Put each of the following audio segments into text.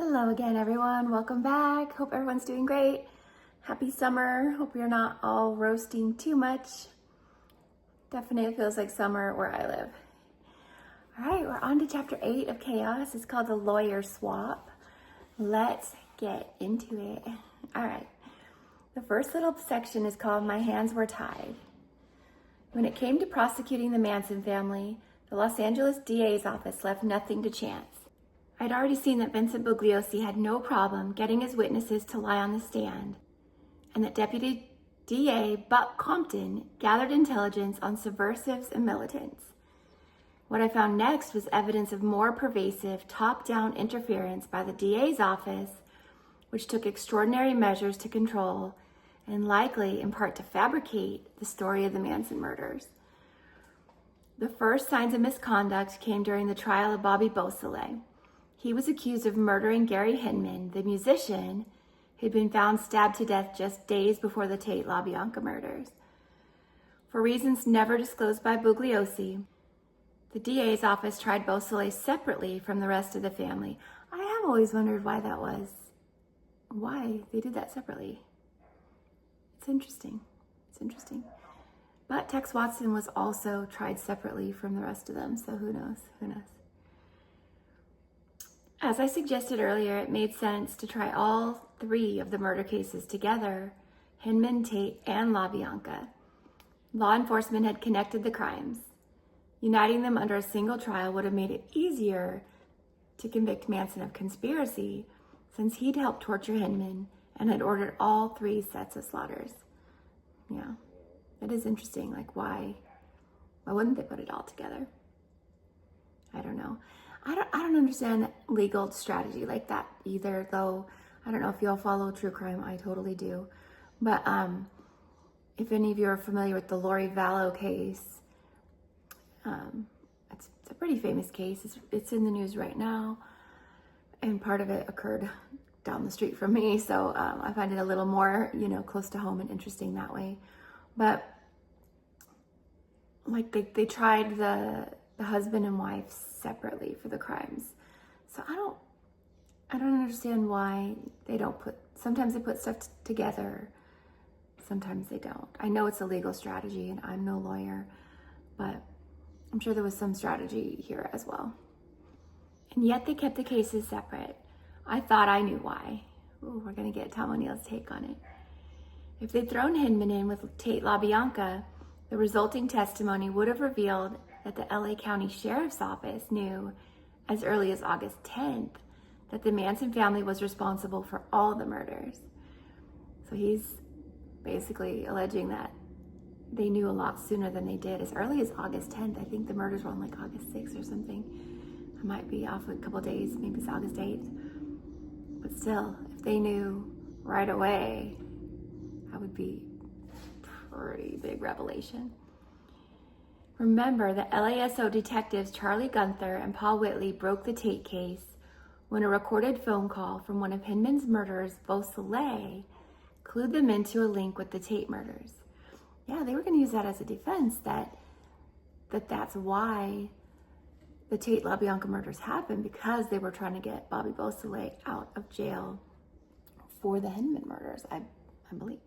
Hello again, everyone. Welcome back. Hope everyone's doing great. Happy summer. Hope you're not all roasting too much. Definitely feels like summer where I live. All right, we're on to chapter 8 of Chaos. It's called The Lawyer Swap. Let's get into it. All right. The first little section is called My Hands Were Tied. When it came to prosecuting the Manson family, the Los Angeles DA's office left nothing to chance. I'd already seen that Vincent Bugliosi had no problem getting his witnesses to lie on the stand, and that Deputy DA Buck Compton gathered intelligence on subversives and militants. What I found next was evidence of more pervasive top-down interference by the DA's office, which took extraordinary measures to control and likely in part to fabricate the story of the Manson murders. The first signs of misconduct came during the trial of Bobby Beausoleil. He was accused of murdering Gary Henman, the musician who'd been found stabbed to death just days before the Tate LaBianca murders. For reasons never disclosed by Bugliosi, the DA's office tried Beausoleil separately from the rest of the family. I have always wondered why that was. Why they did that separately. It's interesting. But Tex Watson was also tried separately from the rest of them, so who knows? As I suggested earlier, it made sense to try all three of the murder cases together, Henman, Tate, and LaBianca. Law enforcement had connected the crimes. Uniting them under a single trial would have made it easier to convict Manson of conspiracy, since he'd helped torture Henman and had ordered all three sets of slaughters. Yeah, it is interesting, like why wouldn't they put it all together? I don't know. I don't understand legal strategy like that either, though. I don't know if you all follow true crime. I totally do. But if any of you are familiar with the Lori Vallow case, it's a pretty famous case. It's in the news right now, and part of it occurred down the street from me, so I find it a little more, close to home and interesting that way. But like they tried the husband and wife separately for the crimes. So I don't understand why they don't sometimes they put stuff together, sometimes they don't. I know it's a legal strategy and I'm no lawyer, but I'm sure there was some strategy here as well. And yet they kept the cases separate. I thought I knew why. Ooh, we're gonna get Tom O'Neill's take on it. If they'd thrown Henman in with Tate LaBianca, the resulting testimony would have revealed that the LA County Sheriff's Office knew as early as August 10th that the Manson family was responsible for all the murders. So he's basically alleging that they knew a lot sooner than they did, as early as August 10th. I think the murders were on like August 6th or something. I might be off a couple days, maybe it's August 8th. But still, if they knew right away, that would be a pretty big revelation. Remember that LASO detectives Charlie Gunther and Paul Whitley broke the Tate case when a recorded phone call from one of Henman's murderers, Beausoleil, clued them into a link with the Tate murders. Yeah, they were going to use that as a defense, that's why the Tate LaBianca murders happened, because they were trying to get Bobby Beausoleil out of jail for the Henman murders, I believe.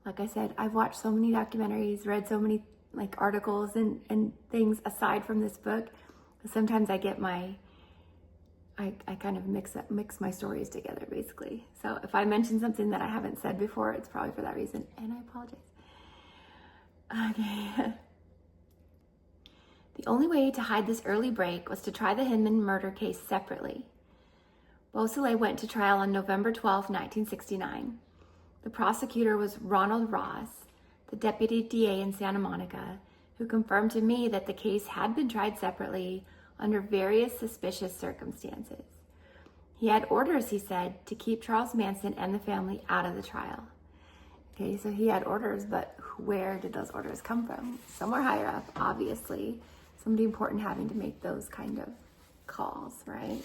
Like I said, I've watched so many documentaries, read so many articles and things aside from this book. Sometimes I get I kind of mix my stories together, basically. So if I mention something that I haven't said before, it's probably for that reason, and I apologize. Okay. The only way to hide this early break was to try the Henman murder case separately. Beausoleil went to trial on November 12, 1969. The prosecutor was Ronald Ross, the deputy DA in Santa Monica, who confirmed to me that the case had been tried separately under various suspicious circumstances. He had orders, he said, to keep Charles Manson and the family out of the trial. Okay, so he had orders, but where did those orders come from? Somewhere higher up, obviously. Somebody important having to make those kind of calls, right?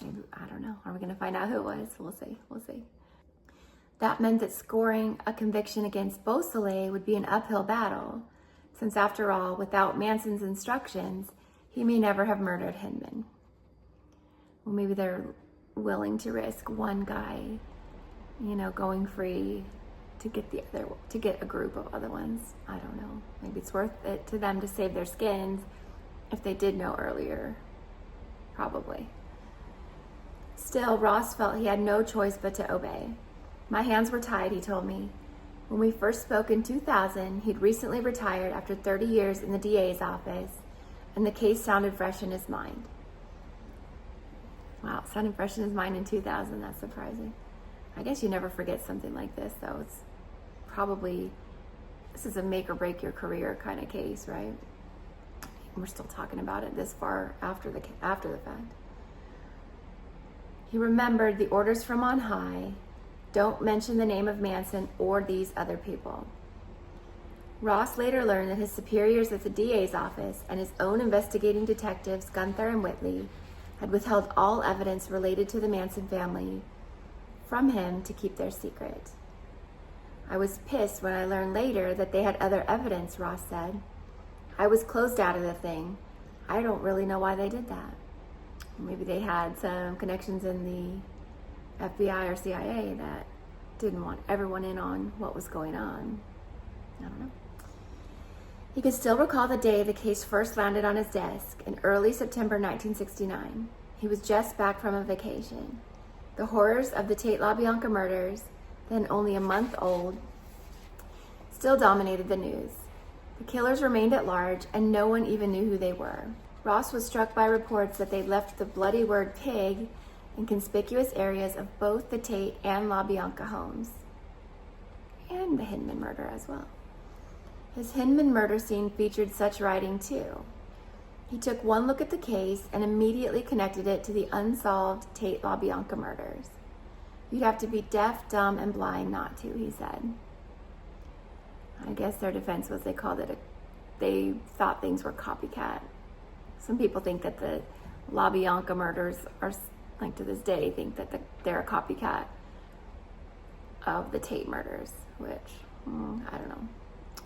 Maybe, I don't know. Are we going to find out who it was? We'll see. That meant that scoring a conviction against Beausoleil would be an uphill battle, since after all, without Manson's instructions, he may never have murdered Henman. Well, maybe they're willing to risk one guy, going free to get a group of other ones. I don't know. Maybe it's worth it to them to save their skins if they did know earlier. Probably. Still, Ross felt he had no choice but to obey. My hands were tied, he told me. When we first spoke in 2000, he'd recently retired after 30 years in the DA's office, and the case sounded fresh in his mind. Wow, it sounded fresh in his mind in 2000. That's surprising. I guess you never forget something like this, though. This is a make or break your career kind of case, right? We're still talking about it this far after the fact. He remembered the orders from on high. Don't mention the name of Manson or these other people. Ross later learned that his superiors at the DA's office and his own investigating detectives, Gunther and Whitley, had withheld all evidence related to the Manson family from him to keep their secret. I was pissed when I learned later that they had other evidence, Ross said. I was closed out of the thing. I don't really know why they did that. Maybe they had some connections in the FBI or CIA that didn't want everyone in on what was going on. I don't know. He could still recall the day the case first landed on his desk in early September 1969. He was just back from a vacation. The horrors of the Tate LaBianca murders, then only a month old, still dominated the news. The killers remained at large, and no one even knew who they were. Ross was struck by reports that they'd left the bloody word pig in conspicuous areas of both the Tate and LaBianca homes, and the Henman murder as well. His Henman murder scene featured such writing too. He took one look at the case and immediately connected it to the unsolved Tate LaBianca murders. You'd have to be deaf, dumb, and blind not to, he said. I guess their defense was they thought things were copycat. Some people think that the LaBianca murders are, like to this day, think that they're a copycat of the Tate murders, which, I don't know.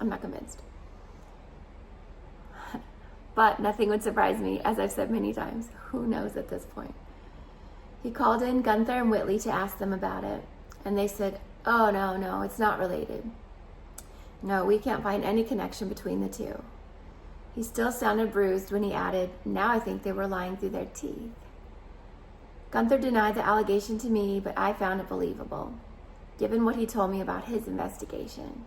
I'm not convinced. But nothing would surprise me, as I've said many times. Who knows at this point? He called in Gunther and Whitley to ask them about it, and they said, oh, no, it's not related. No, we can't find any connection between the two. He still sounded bruised when he added, now I think they were lying through their teeth. Gunther denied the allegation to me, but I found it believable, given what he told me about his investigation.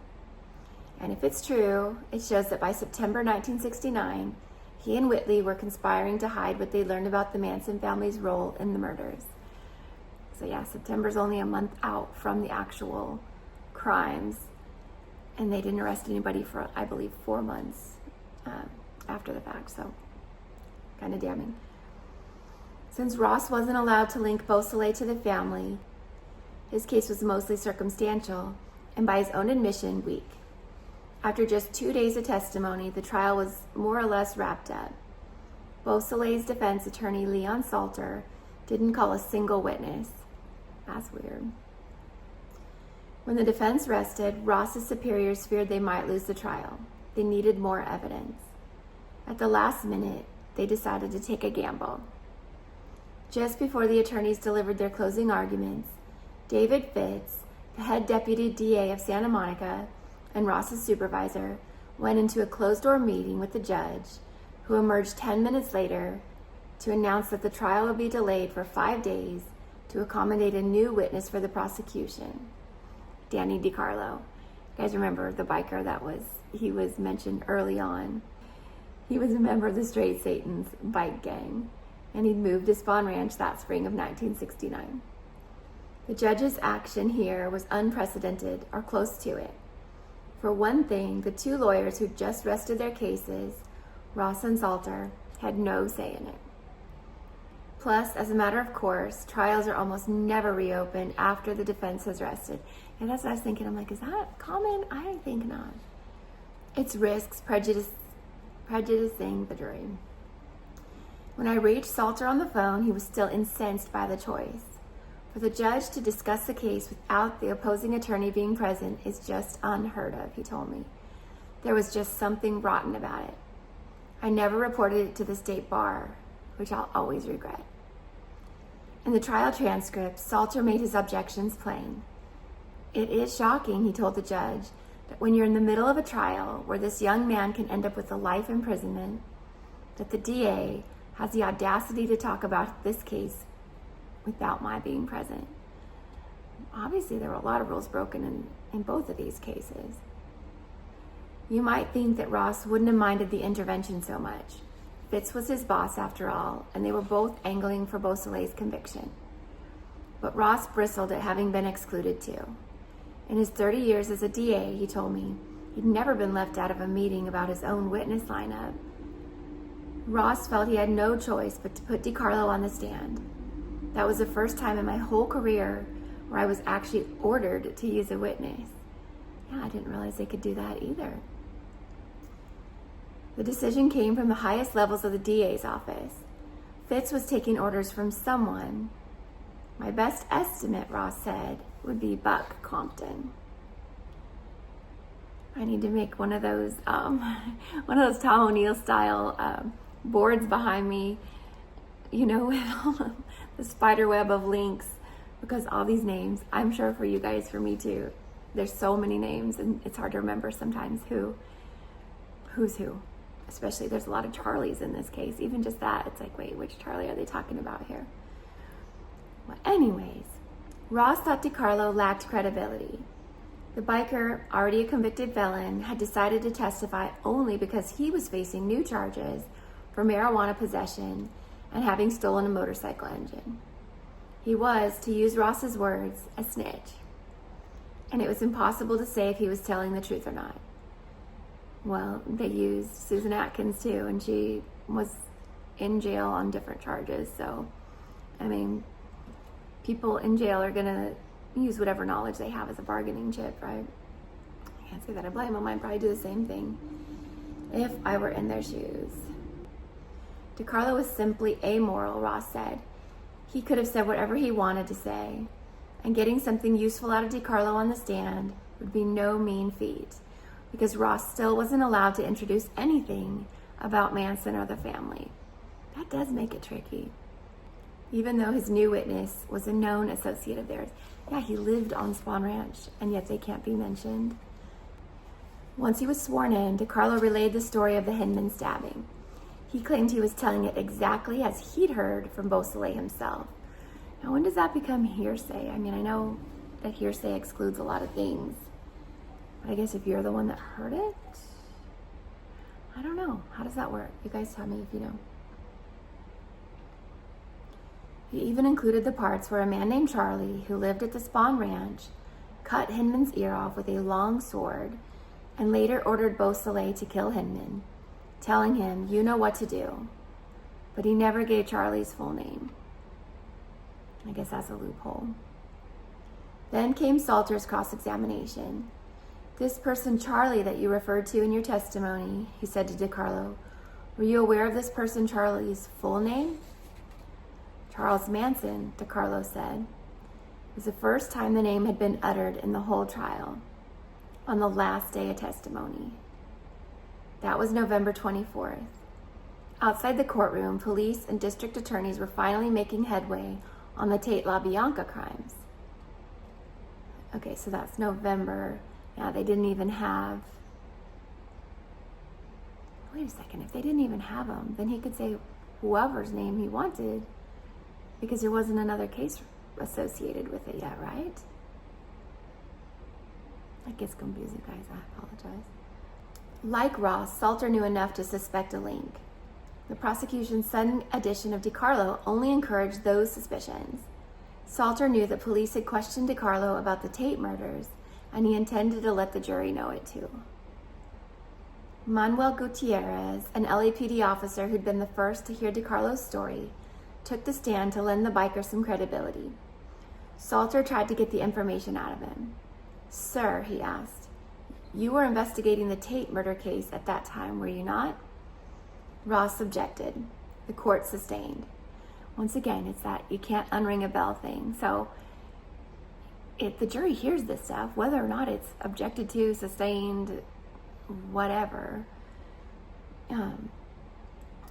And if it's true, it shows that by September 1969, he and Whitley were conspiring to hide what they learned about the Manson family's role in the murders. So yeah, September's only a month out from the actual crimes, and they didn't arrest anybody for, I believe, 4 months after the fact, so kind of damning. Since Ross wasn't allowed to link Beausoleil to the family, his case was mostly circumstantial, and by his own admission, weak. After just 2 days of testimony, the trial was more or less wrapped up. Beausoleil's defense attorney, Leon Salter, didn't call a single witness. That's weird. When the defense rested, Ross's superiors feared they might lose the trial. They needed more evidence. At the last minute, they decided to take a gamble. Just before the attorneys delivered their closing arguments, David Fitz, the head deputy DA of Santa Monica, and Ross's supervisor went into a closed-door meeting with the judge, who emerged 10 minutes later to announce that the trial would be delayed for 5 days to accommodate a new witness for the prosecution, Danny DiCarlo. You guys remember the biker he was mentioned early on. He was a member of the Straight Satan's bike gang, and he'd moved to Spawn Ranch that spring of 1969. The judge's action here was unprecedented, or close to it. For one thing, the two lawyers who just rested their cases, Ross and Salter, had no say in it. Plus, as a matter of course, trials are almost never reopened after the defense has rested. And that's what I was thinking. I'm like, is that common? I think not. It's risks prejudicing the jury. When I reached Salter on the phone, he was still incensed by the choice. For the judge to discuss the case without the opposing attorney being present is just unheard of, he told me. There was just something rotten about it. I never reported it to the state bar, which I'll always regret. In the trial transcript, Salter made his objections plain. It is shocking, he told the judge, that when you're in the middle of a trial where this young man can end up with a life imprisonment, that the DA has the audacity to talk about this case without my being present. Obviously, there were a lot of rules broken in both of these cases. You might think that Ross wouldn't have minded the intervention so much. Fitz was his boss after all, and they were both angling for Beausoleil's conviction. But Ross bristled at having been excluded too. In his 30 years as a DA, he told me, he'd never been left out of a meeting about his own witness lineup. Ross felt he had no choice but to put DiCarlo on the stand. That was the first time in my whole career where I was actually ordered to use a witness. Yeah, I didn't realize they could do that either. The decision came from the highest levels of the DA's office. Fitz was taking orders from someone. My best estimate, Ross said, would be Buck Compton. I need to make one of those Tom O'Neill style boards behind me, with all the spider web of links, because all these names, I'm sure for you guys, for me too, there's so many names and it's hard to remember sometimes who's who. Especially there's a lot of Charlies in this case. Even just that, it's like, wait, which Charlie are they talking about here? Well, anyways, Ross thought DiCarlo lacked credibility. The biker, already a convicted felon, had decided to testify only because he was facing new charges for marijuana possession and having stolen a motorcycle engine. He was, to use Ross's words, a snitch. And it was impossible to say if he was telling the truth or not. Well, they used Susan Atkins too, and she was in jail on different charges. So, people in jail are going to use whatever knowledge they have as a bargaining chip, right? I can't say that I blame them. I'd probably do the same thing if I were in their shoes. DiCarlo was simply amoral, Ross said. He could have said whatever he wanted to say, and getting something useful out of DiCarlo on the stand would be no mean feat, because Ross still wasn't allowed to introduce anything about Manson or the family. That does make it tricky. Even though his new witness was a known associate of theirs. Yeah, he lived on Spawn Ranch, and yet they can't be mentioned. Once he was sworn in, DiCarlo relayed the story of the Henman stabbing. He claimed he was telling it exactly as he'd heard from Beausoleil himself. Now, when does that become hearsay? I know that hearsay excludes a lot of things. But I guess if you're the one that heard it, I don't know. How does that work? You guys tell me if you know. He even included the parts where a man named Charlie, who lived at the Spawn Ranch, cut Henman's ear off with a long sword and later ordered Beausoleil to kill Henman, telling him, "You know what to do." But he never gave Charlie's full name. I guess that's a loophole. Then came Salter's cross-examination. "This person Charlie that you referred to in your testimony," he said to DiCarlo, "were you aware of this person Charlie's full name?" "Charles Manson," DiCarlo said. It was the first time the name had been uttered in the whole trial, on the last day of testimony. That was November 24th. Outside the courtroom, police and district attorneys were finally making headway on the Tate LaBianca crimes. Okay, so that's November. Yeah, they didn't even have... Wait a second, if they didn't even have him, then he could say whoever's name he wanted, because there wasn't another case associated with it yet, right? That gets confusing, guys. I apologize. Like Ross, Salter knew enough to suspect a link. The prosecution's sudden addition of DiCarlo only encouraged those suspicions. Salter knew that police had questioned DiCarlo about the Tate murders, and he intended to let the jury know it too. Manuel Gutierrez, an LAPD officer who'd been the first to hear DiCarlo's story, took the stand to lend the biker some credibility. Salter tried to get the information out of him. "Sir," he asked, "you were investigating the Tate murder case at that time, were you not?" Ross objected. The court sustained. Once again, it's that you can't unring a bell thing. So if the jury hears this stuff, whether or not it's objected to, sustained, whatever.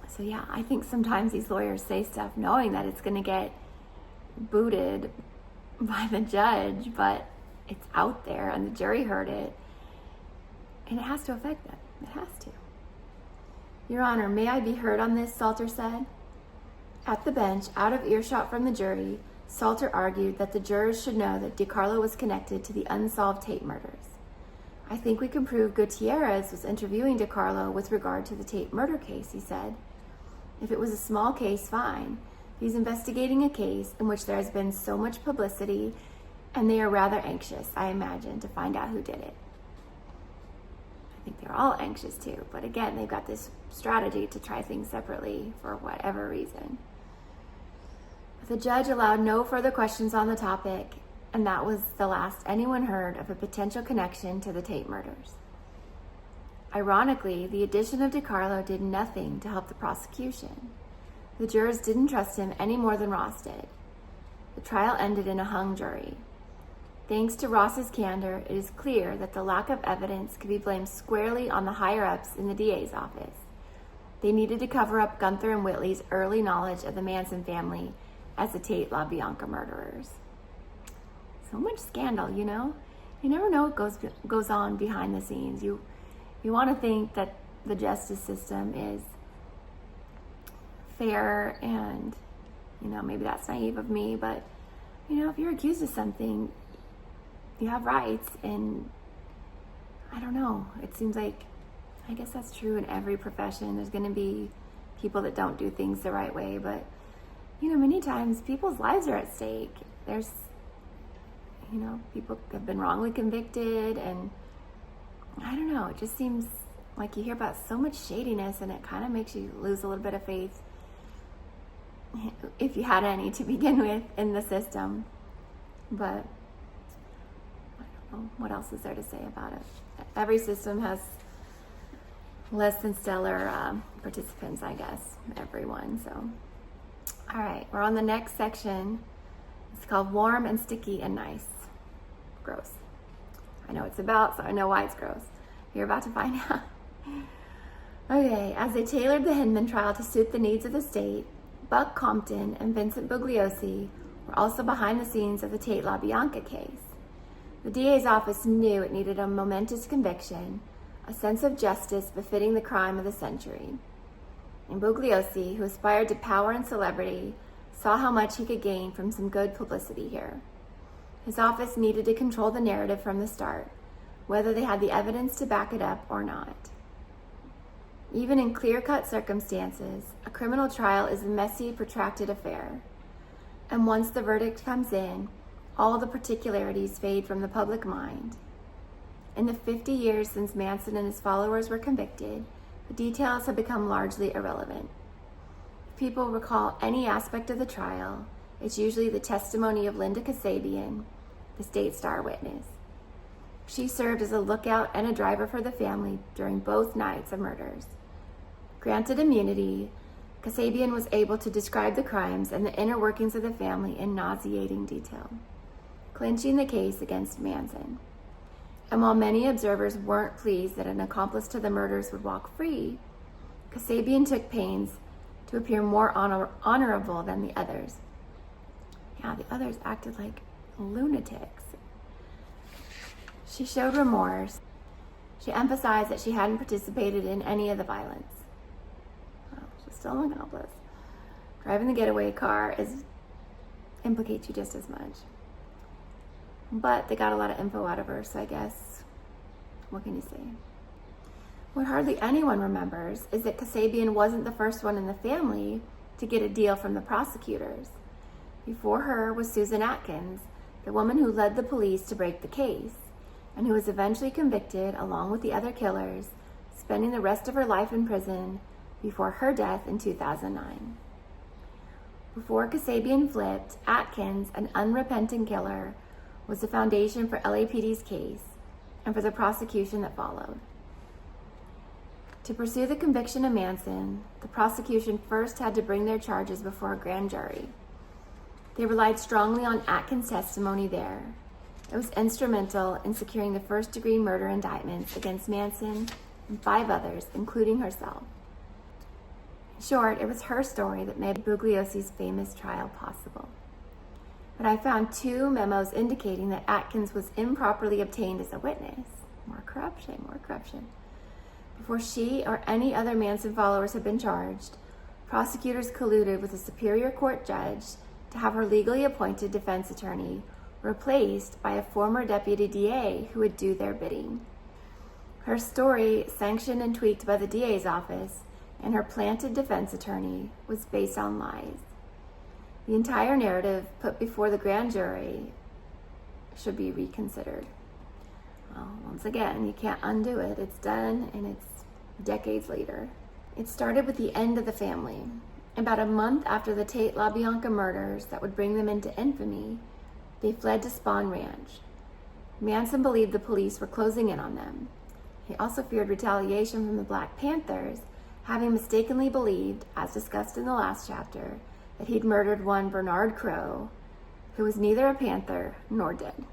So yeah, I think sometimes these lawyers say stuff knowing that it's going to get booted by the judge, but it's out there and the jury heard it, and it has to affect them. It has to. Your Honor, may I be heard on this? Salter said. At the bench, out of earshot from the jury, Salter argued that the jurors should know that DiCarlo was connected to the unsolved Tate murders. I think we can prove Gutierrez was interviewing DiCarlo with regard to the Tate murder case, he said. If it was a small case, fine. He's investigating a case in which there has been so much publicity, and they are rather anxious, I imagine, to find out who did it. I think they're all anxious too, but again, they've got this strategy to try things separately for whatever reason. The judge allowed no further questions on the topic, and that was the last anyone heard of a potential connection to the Tate murders. Ironically, the addition of DiCarlo did nothing to help the prosecution. The jurors didn't trust him any more than Ross did. The trial ended in a hung jury. Thanks to Ross's candor, it is clear that the lack of evidence could be blamed squarely on the higher-ups in the DA's office. They needed to cover up Gunther and Whitley's early knowledge of the Manson family as the Tate LaBianca murderers. So much scandal, you know? You never know what goes on behind the scenes. You want to think that the justice system is fair, and, you know, maybe that's naive of me, but, you know, if you're accused of something, you have rights, and I don't know. It seems like, I guess that's true in every profession. There's going to be people that don't do things the right way, but, you know, many times people's lives are at stake. There's, you know, people have been wrongly convicted, and I don't know, it just seems like you hear about so much shadiness, and it kind of makes you lose a little bit of faith, if you had any to begin with, in the system. But I don't know, what else is there to say about it? Every system has less than stellar participants, I guess, everyone. So, all right, we're on the next section. It's called Warm and Sticky and Nice. Gross. I know it's about, so I know why it's gross. You're about to find out. Okay, as they tailored the Henman trial to suit the needs of the state, Buck Compton and Vincent Bugliosi were also behind the scenes of the Tate LaBianca case. The DA's office knew it needed a momentous conviction, a sense of justice befitting the crime of the century. And Bugliosi, who aspired to power and celebrity, saw how much he could gain from some good publicity here. His office needed to control the narrative from the start, whether they had the evidence to back it up or not. Even in clear-cut circumstances, a criminal trial is a messy, protracted affair. And once the verdict comes in, all the particularities fade from the public mind. In the 50 years since Manson and his followers were convicted, the details have become largely irrelevant. If people recall any aspect of the trial, it's usually the testimony of Linda Kasabian, the state star witness. She served as a lookout and a driver for the family during both nights of murders. Granted immunity, Kasabian was able to describe the crimes and the inner workings of the family in nauseating detail, clinching the case against Manson. And while many observers weren't pleased that an accomplice to the murders would walk free, Kasabian took pains to appear more honorable than the others. Yeah, the others acted like lunatics. She showed remorse. She emphasized that she hadn't participated in any of the violence. Well, she's still an accomplice. Driving the getaway car implicates you just as much. But they got a lot of info out of her, so I guess, what can you say? What hardly anyone remembers is that Kasabian wasn't the first one in the family to get a deal from the prosecutors. Before her was Susan Atkins, the woman who led the police to break the case, and who was eventually convicted along with the other killers, spending the rest of her life in prison before her death in 2009. Before Kasabian flipped, Atkins, an unrepentant killer, was the foundation for LAPD's case and for the prosecution that followed. To pursue the conviction of Manson, the prosecution first had to bring their charges before a grand jury. They relied strongly on Atkins' testimony there. It was instrumental in securing the first-degree murder indictments against Manson and 5 others, including herself. In short, it was her story that made Bugliosi's famous trial possible. but I found 2 memos indicating that Atkins was improperly obtained as a witness. More corruption. Before she or any other Manson followers had been charged, prosecutors colluded with a Superior Court judge to have her legally appointed defense attorney replaced by a former deputy DA who would do their bidding. Her story, sanctioned and tweaked by the DA's office, and her planted defense attorney, was based on lies. The entire narrative put before the grand jury should be reconsidered. Well, once again, you can't undo it. It's done, and it's decades later. It started with the end of the family. About a month after the Tate LaBianca murders that would bring them into infamy, they fled to Spahn Ranch. Manson believed the police were closing in on them. He also feared retaliation from the Black Panthers, having mistakenly believed, as discussed in the last chapter, that he'd murdered one Bernard Crow, who was neither a Panther nor dead.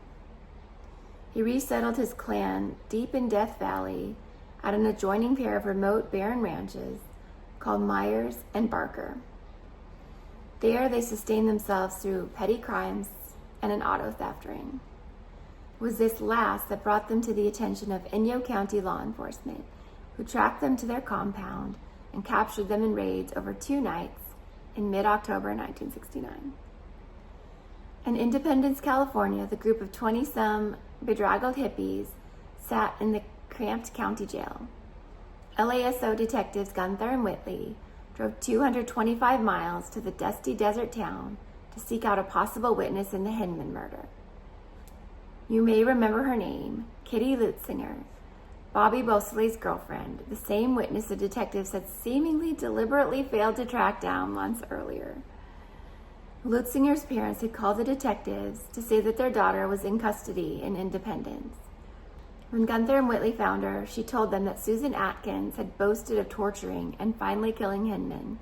He resettled his clan deep in Death Valley at an adjoining pair of remote barren ranches called Myers and Barker. There they sustained themselves through petty crimes and an auto theft ring. It was this last that brought them to the attention of Inyo County law enforcement, who tracked them to their compound and captured them in raids over 2 nights in mid-October 1969. In Independence, California, the group of 20-some bedraggled hippies sat in the cramped county jail. LASO detectives Gunther and Whitley drove 225 miles to the dusty desert town to seek out a possible witness in the Henman murder. You may remember her name, Kitty Lutzinger, Bobby Beausoleil's girlfriend, the same witness the detectives had seemingly deliberately failed to track down months earlier. Lutzinger's parents had called the detectives to say that their daughter was in custody in Independence. When Gunther and Whitley found her, she told them that Susan Atkins had boasted of torturing and finally killing Henman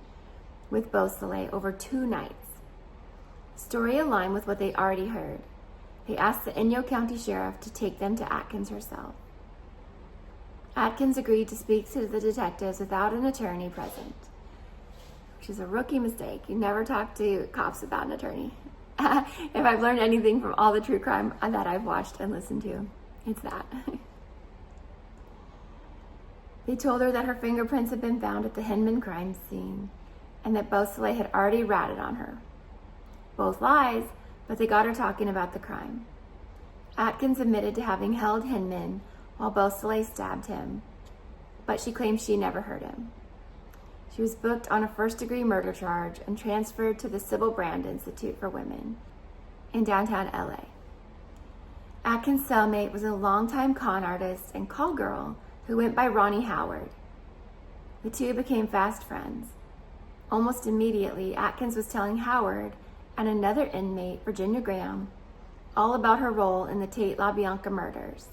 with Beausoleil over 2 nights. The story aligned with what they already heard. They asked the Inyo County Sheriff to take them to Atkins herself. Atkins agreed to speak to the detectives without an attorney present, which is a rookie mistake. You never talk to cops without an attorney. If I've learned anything from all the true crime that I've watched and listened to, it's that. They told her that her fingerprints had been found at the Henman crime scene and that Beausoleil had already ratted on her. Both lies, but they got her talking about the crime. Atkins admitted to having held Henman while Beausoleil stabbed him, but she claimed she never hurt him. She was booked on a first-degree murder charge and transferred to the Sybil Brand Institute for Women in downtown LA. Atkins' cellmate was a longtime con artist and call girl who went by Ronnie Howard. The two became fast friends. Almost immediately, Atkins was telling Howard and another inmate, Virginia Graham, all about her role in the Tate LaBianca murders.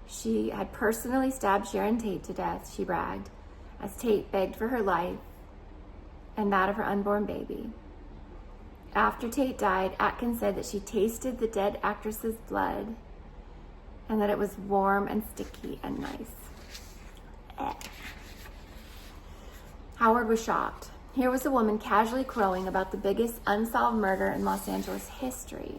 She had personally stabbed Sharon Tate to death, she bragged, as Tate begged for her life and that of her unborn baby. After Tate died, Atkins said that she tasted the dead actress's blood and that it was warm and sticky and nice. Howard was shocked. Here was a woman casually crowing about the biggest unsolved murder in Los Angeles history.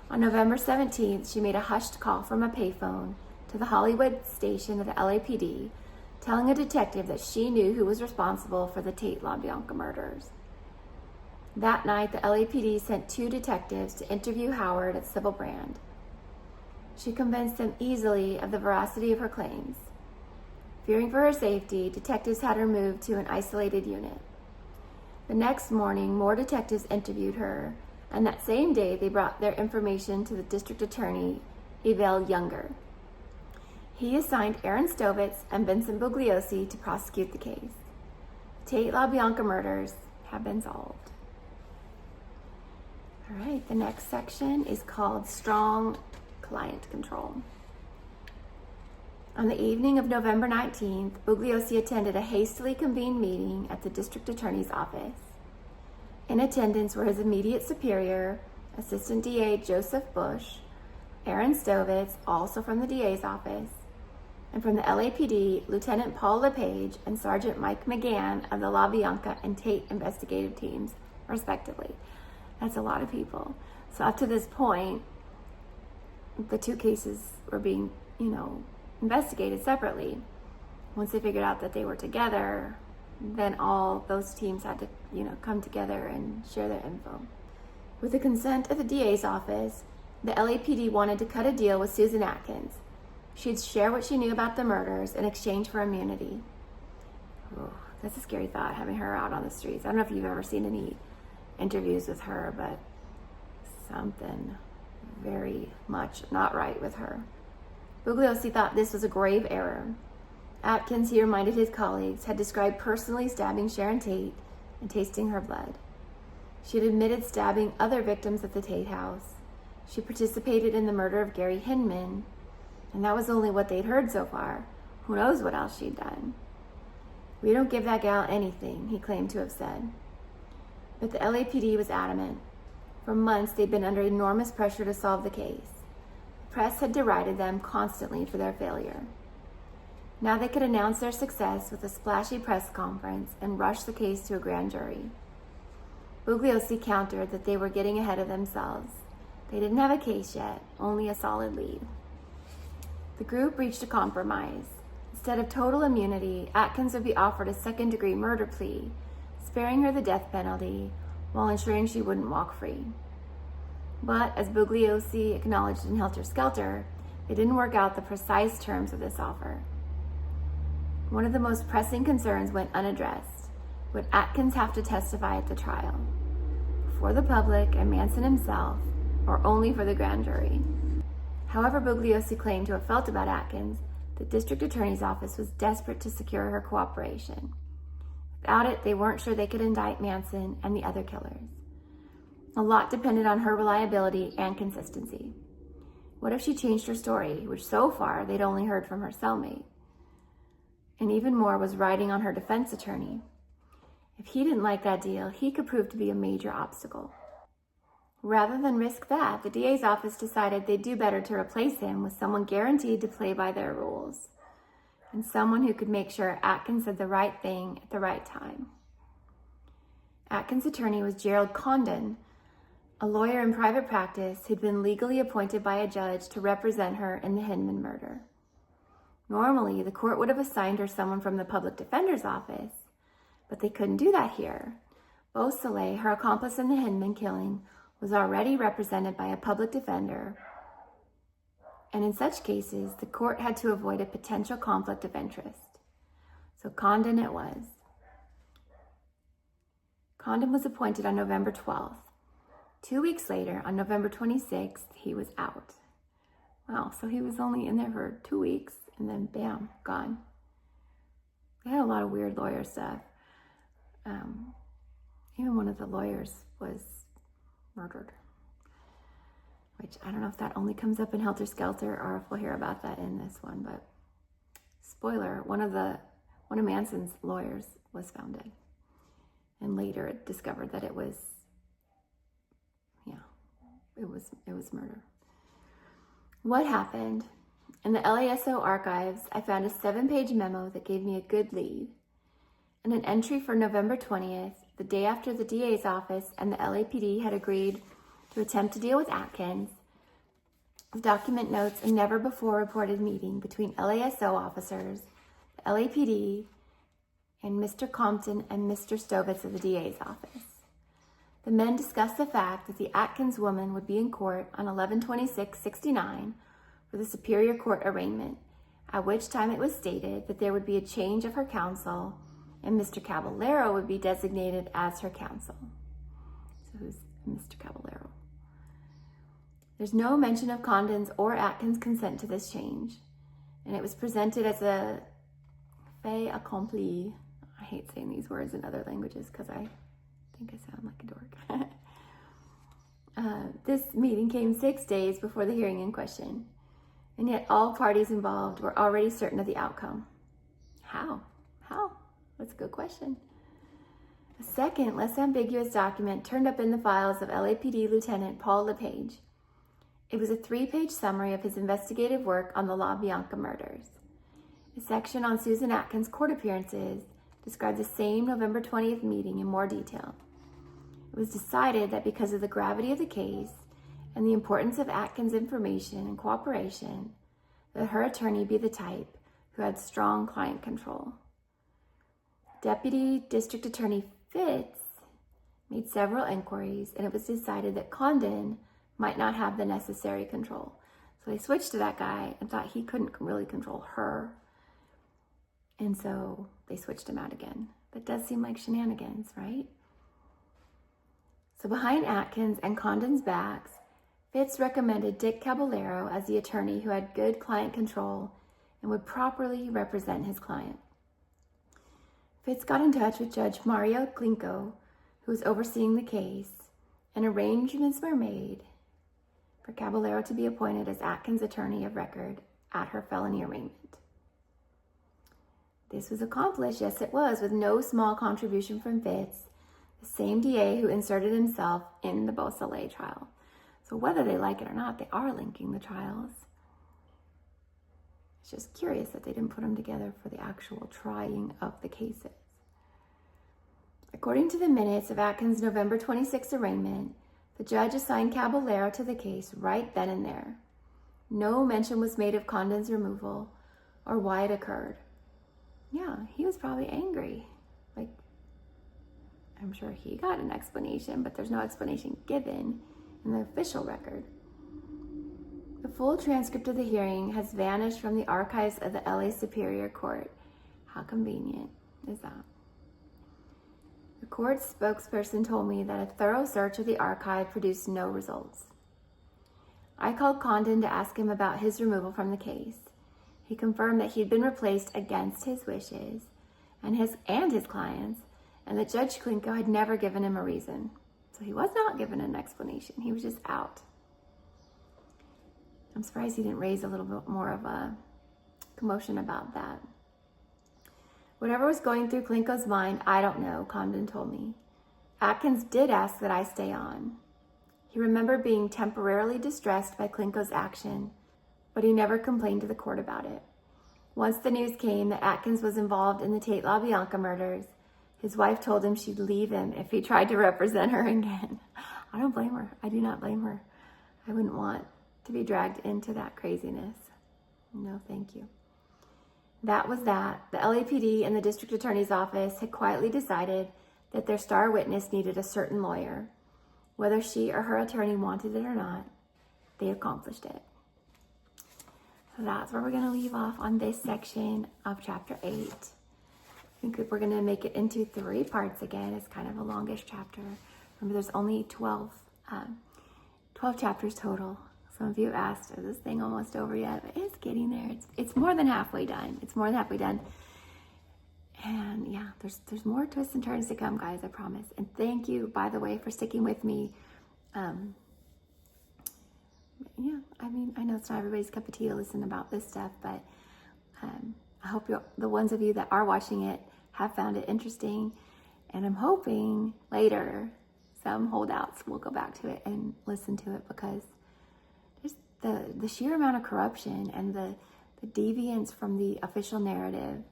On November 17th, she made a hushed call from a payphone to the Hollywood station of the LAPD, telling a detective that she knew who was responsible for the Tate LaBianca murders. That night, the LAPD sent 2 detectives to interview Howard at Sybil Brand. She convinced them easily of the veracity of her claims. Fearing for her safety, detectives had her moved to an isolated unit. The next morning, more detectives interviewed her, and that same day, they brought their information to the district attorney, Yvel Younger. He assigned Aaron Stovitz and Vincent Bugliosi to prosecute the case. The Tate LaBianca murders have been solved. All right, the next section is called Strong Client Control. On the evening of November 19th, Bugliosi attended a hastily convened meeting at the district attorney's office. In attendance were his immediate superior, Assistant DA Joseph Bush, Aaron Stovitz, also from the DA's office, and from the LAPD, Lieutenant Paul LePage and Sergeant Mike McGann of the LaBianca and Tate investigative teams, respectively. That's a lot of people. So up to this point, the two cases were being, investigated separately. Once they figured out that they were together, then all those teams had to, come together and share their info. With the consent of the DA's office, the LAPD wanted to cut a deal with Susan Atkins. She'd share what she knew about the murders in exchange for immunity. Oh, that's a scary thought, having her out on the streets. I don't know if you've ever seen any interviews with her, but something very much not right with her. Bugliosi thought this was a grave error. Atkins, he reminded his colleagues, had described personally stabbing Sharon Tate and tasting her blood. She had admitted stabbing other victims at the Tate house. She participated in the murder of Gary Henman, and that was only what they'd heard so far. Who knows what else she'd done? We don't give that gal anything, he claimed to have said. But the LAPD was adamant. For months, they'd been under enormous pressure to solve the case. The press had derided them constantly for their failure. Now they could announce their success with a splashy press conference and rush the case to a grand jury. Bugliosi countered that they were getting ahead of themselves. They didn't have a case yet, only a solid lead. The group reached a compromise. Instead of total immunity, Atkins would be offered a second-degree murder plea, sparing her the death penalty while ensuring she wouldn't walk free. But as Bugliosi acknowledged in Helter Skelter, they didn't work out the precise terms of this offer. One of the most pressing concerns went unaddressed. Would Atkins have to testify at the trial? For the public and Manson himself, or only for the grand jury? However Bugliosi claimed to have felt about Atkins, the district attorney's office was desperate to secure her cooperation. Without it, they weren't sure they could indict Manson and the other killers. A lot depended on her reliability and consistency. What if she changed her story, which so far they'd only heard from her cellmate? And even more was riding on her defense attorney. If he didn't like that deal, he could prove to be a major obstacle. Rather than risk that, the DA's office decided they'd do better to replace him with someone guaranteed to play by their rules, and someone who could make sure Atkins said the right thing at the right time. Atkins' attorney was Gerald Condon, a lawyer in private practice who'd been legally appointed by a judge to represent her in the Henman murder. Normally, the court would have assigned her someone from the public defender's office, but they couldn't do that here. Beau Soleil, her accomplice in the Henman killing, was already represented by a public defender, and in such cases, the court had to avoid a potential conflict of interest. So Condon it was. Condon was appointed on November 12th. 2 weeks later, on November 26th, he was out. Wow, so he was only in there for 2 weeks, and then bam, gone. They had a lot of weird lawyer stuff. Even one of the lawyers was murdered, which I don't know if that only comes up in Helter Skelter or if we'll hear about that in this one, but spoiler, one of Manson's lawyers was found dead, and later it discovered that it was murder. What happened? In the LASO archives, I found a 7-page memo that gave me a good lead, and an entry for November 20th, the day after the DA's office and the LAPD had agreed to attempt to deal with Atkins. The document notes a never-before-reported meeting between LASO officers, the LAPD, and Mr. Compton and Mr. Stovitz of the DA's office. The men discussed the fact that the Atkins woman would be in court on 11/26/69 for the Superior Court arraignment, at which time it was stated that there would be a change of her counsel and Mr. Caballero would be designated as her counsel. So who's Mr. Caballero? There's no mention of Condon's or Atkins' consent to this change, and it was presented as a fait accompli. I hate saying these words in other languages because I think I sound like a dork. This meeting came 6 days before the hearing in question, and yet all parties involved were already certain of the outcome. How? That's a good question. A second, less ambiguous document turned up in the files of LAPD Lieutenant Paul LePage. It was a 3-page summary of his investigative work on the La Bianca murders. A section on Susan Atkins' court appearances described the same November 20th meeting in more detail. It It was decided that because of the gravity of the case and the importance of Atkins' information and cooperation, that her attorney be the type who had strong client control. Deputy District Attorney Fitz made several inquiries, and it was decided that Condon might not have the necessary control. So they switched to that guy and thought he couldn't really control her. And so they switched him out again. That does seem like shenanigans, right? So behind Atkins and Condon's backs, Fitz recommended Dick Caballero as the attorney who had good client control and would properly represent his client. Fitz got in touch with Judge Mario Klinko, who was overseeing the case, and arrangements were made for Caballero to be appointed as Atkins' attorney of record at her felony arraignment. This was accomplished, yes it was, with no small contribution from Fitz, the same DA who inserted himself in the Beausoleil trial. So whether they like it or not, they are linking the trials. It's just curious that they didn't put them together for the actual trying of the cases. According to the minutes of Atkins' November 26th arraignment, the judge assigned Caballero to the case right then and there. No mention was made of Condon's removal or why it occurred. Yeah, he was probably angry. Like, I'm sure he got an explanation, but there's no explanation given in the official record. The full transcript of the hearing has vanished from the archives of the LA Superior Court. How convenient is that? The court spokesperson told me that a thorough search of the archive produced no results. I called Condon to ask him about his removal from the case. He confirmed that he'd been replaced against his wishes and his clients, and that Judge Klinko had never given him a reason. So he was not given an explanation. He was just out. I'm surprised he didn't raise a little bit more of a commotion about that. Whatever was going through Klinko's mind, I don't know, Condon told me. Atkins did ask that I stay on. He remembered being temporarily distressed by Klinko's action, but he never complained to the court about it. Once the news came that Atkins was involved in the Tate LaBianca murders, his wife told him she'd leave him if he tried to represent her again. I don't blame her. I do not blame her. I wouldn't want to be dragged into that craziness. No, thank you. That was that. The LAPD and the district attorney's office had quietly decided that their star witness needed a certain lawyer. Whether she or her attorney wanted it or not, they accomplished it. So that's where we're going to leave off on this section of chapter 8. I think that we're going to make it into 3 parts again. It's kind of a longish chapter. Remember, there's only 12 chapters total. Some of you asked, is this thing almost over yet? But it's getting there. It's more than halfway done. It's more than halfway done. And yeah, there's more twists and turns to come, guys, I promise. And thank you, by the way, for sticking with me. Yeah, I mean, I know it's not everybody's cup of tea to listen about this stuff, but I hope the ones of you that are watching it have found it interesting. And I'm hoping later some holdouts will go back to it and listen to it, because just the sheer amount of corruption and the deviance from the official narrative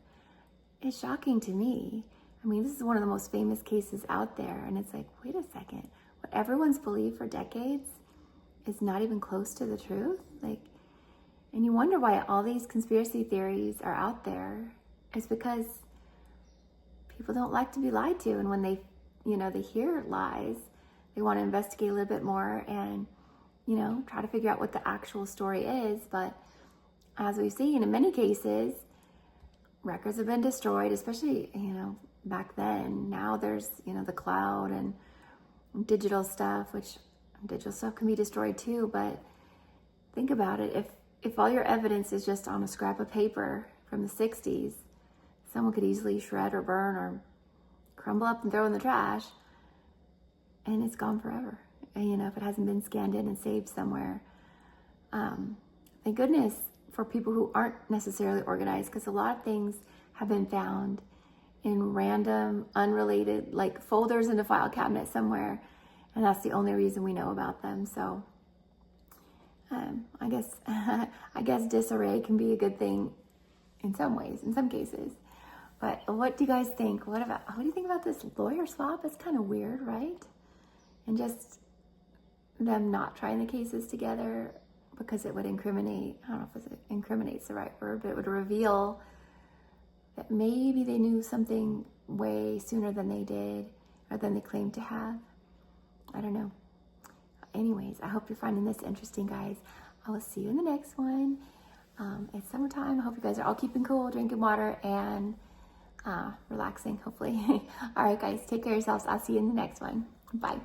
is shocking to me. I mean, this is one of the most famous cases out there, and it's like, wait a second, what everyone's believed for decades is not even close to the truth. Like, and you wonder why all these conspiracy theories are out there. It's because people don't like to be lied to, and when they hear lies, they want to investigate a little bit more and try to figure out what the actual story is. But as we've seen in many cases, records have been destroyed, especially back then. Now there's the cloud and digital stuff, which digital stuff can be destroyed too. But think about it, if all your evidence is just on a scrap of paper from the 60s, someone could easily shred or burn or crumble up and throw in the trash, and it's gone forever. And if it hasn't been scanned in and saved somewhere. Thank goodness for people who aren't necessarily organized, because a lot of things have been found in random, unrelated, like folders in a file cabinet somewhere, and that's the only reason we know about them. So I guess disarray can be a good thing in some ways, in some cases. But what do you guys think? What do you think about this lawyer swap? It's kind of weird, right? and just them not trying the cases together because it would incriminate, I don't know if incriminate's the right word, but it would reveal that maybe they knew something way sooner than they did or than they claimed to have. I don't know. Anyways, I hope you're finding this interesting, guys. I will see you in the next one. It's summertime. I hope you guys are all keeping cool, drinking water, and relaxing, hopefully. All right, guys, take care of yourselves. I'll see you in the next one. Bye.